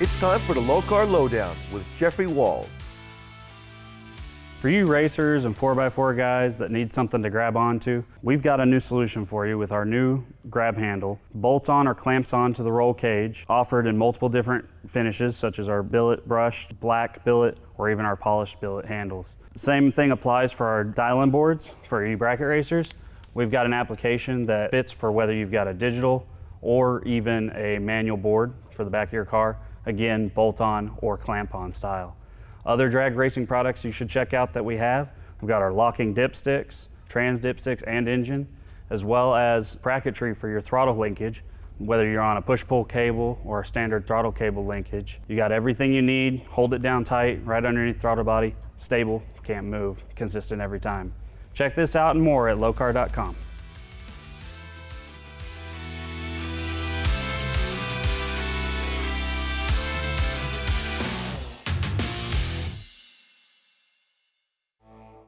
It's time for the Lokar Lowdown with Jeffrey Walls. For you racers and 4x4 guys that need something to grab onto, we've got a new solution for you with our new grab handle. Bolts on or clamps on to the roll cage, offered in multiple different finishes such as our billet brushed, black billet, or even our polished billet handles. The same thing applies for our dial-in boards for e-bracket racers. We've got an application that fits for whether you've got a digital or even a manual board for the back of your car. Again, bolt on or clamp on style. Other drag racing products you should check out that we have, we've got our locking dipsticks, trans dipsticks and engine, as well as bracketry for your throttle linkage, whether you're on a push-pull cable or a standard throttle cable linkage. You got everything you need, hold it down tight, right underneath throttle body, stable, can't move, consistent every time. Check this out and more at lokar.com.